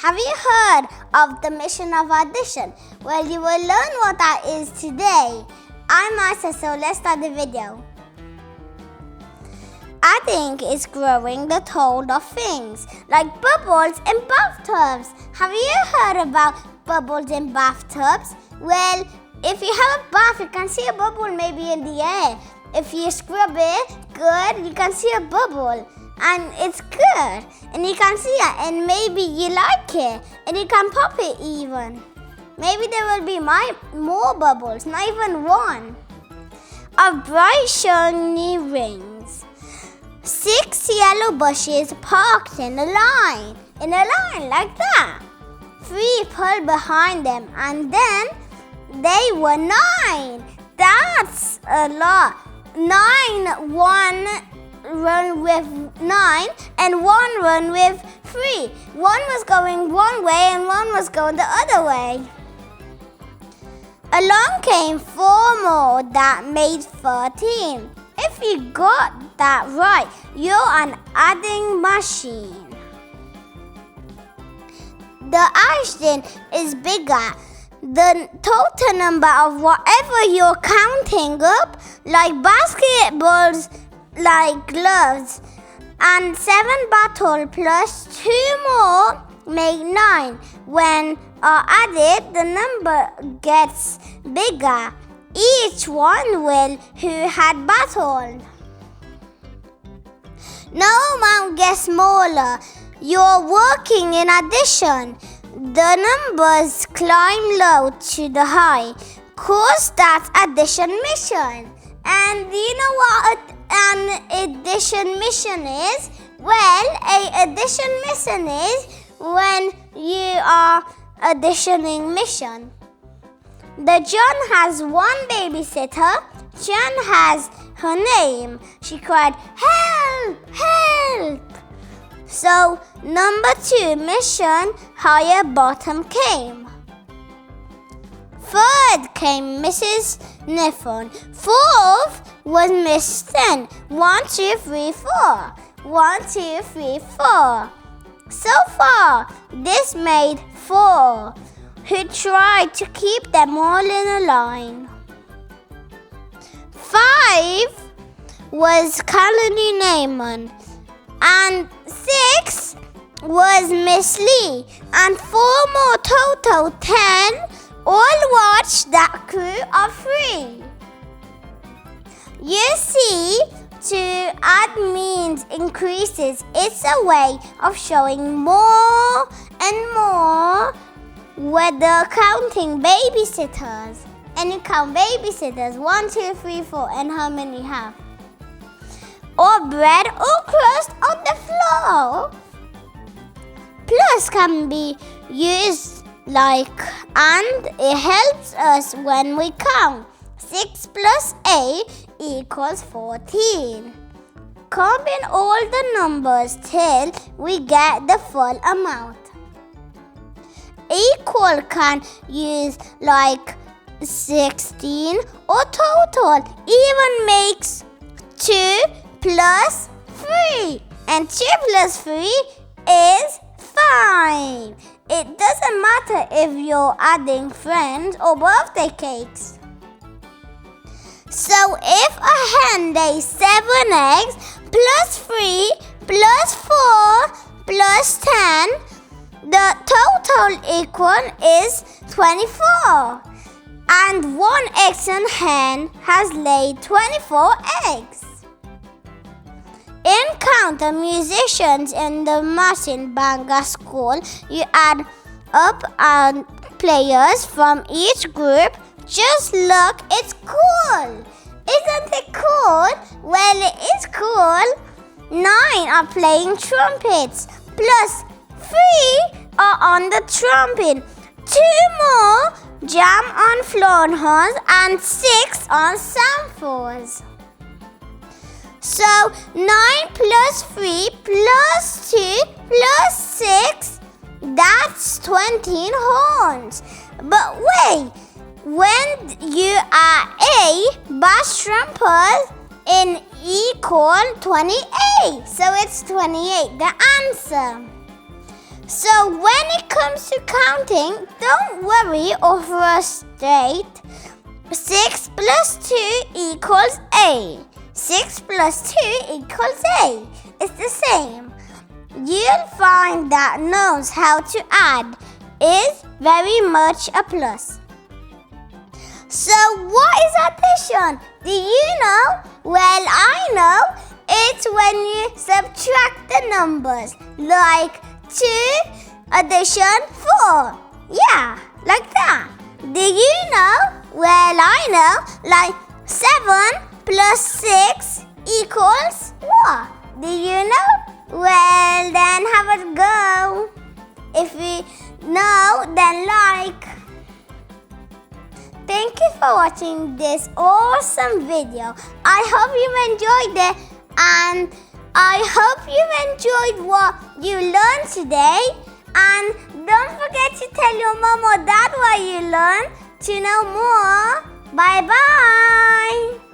Have you heard of the mission of addition? Well, you will learn what that is today. I'm Aissa, so let's start the video. Adding is growing the total of things, like bubbles in bathtubs. Have you heard about bubbles in bathtubs? Well, if you have a bath, you can see a bubble maybe in the air. If you scrub it good, you can see a bubble. And it's good. And you can see it, and maybe you like it. And you can pop it even. Maybe there will be more bubbles, not even one. Of bright shiny rings. 6 yellow bushes parked in a line like that. 3 pulled behind them, and then they were 9. That's a lot. 9, 1 run with 9, and 1 run with 3. 1 was going one way, and 1 was going the other way. Along came 4 more that made 13. If you got that right, you're an adding machine. The addition is bigger. The total number of whatever you're counting up, like basketballs, like gloves, and 7 bottles plus 2 more make 9. When are added, the number gets bigger. Each one will who had battled. No amount gets smaller. You're working in addition. The numbers climb low to the high. Cause that's addition mission. And do you know what an addition mission is? Well, an addition mission is when you are additioning mission. The John has 1 babysitter. John has her name. She cried, "Help! Help!" So, number 2 mission, higher bottom came. 3rd came Mrs. Niffon. 4th was Miss Ten. 1, 2, 3, 4. 1, 2, 3, 4. So far, this made 4, who tried to keep them all in a line. 5 was Colony Naaman, and 6 was Miss Lee, and 4 more total, 10, all watched that crew of 3. You see, to add means increases. It's a way of showing more and more whether counting babysitters. And you count babysitters, 1, 2, 3, 4, and how many you have. Or bread or crust on the floor. Plus can be used like, and it helps us when we count. 6 plus 8 equals 14. Combine all the numbers till we get the full amount. Equal can use like 16 or total. Even makes 2 plus 3. And 2 plus 3 is 5. It doesn't matter if you're adding friends or birthday cakes. So if a hen lays 7 eggs plus 3 plus 4 plus 10, the total equal is 24. And 1 Exxon hen has laid 24 eggs. In count the musicians in the marching band at school, you add up and players from each group. Just look, it's cool. Isn't it cool? Well, it is cool. 9 are playing trumpets, plus 3 are on the trumpet. 2 more jam on flugelhorns, and 6 on samphores. So 9 plus 3 plus 2 plus 6, that's 20 horns. But wait, when you are A, bass trumpet in equal 28. So it's 28, the answer. So when it comes to counting, don't worry or frustrate. 6 plus 2 equals 8. 6 plus 2 equals 8. It's the same. You'll find that knows how to add is very much a plus. So what is addition? Do you know? Well, I know. It's when you subtract the numbers. Like 2 addition 4. Yeah, like that. Do you know? Well, I know. Like 7 plus 6 equals what? Do you know? Well, then have a go. If you know, then like. Thank you for watching this awesome video. I hope you enjoyed it, and I hope you enjoyed what you learned today. And don't forget to tell your mom or dad what you learned to know more. Bye bye.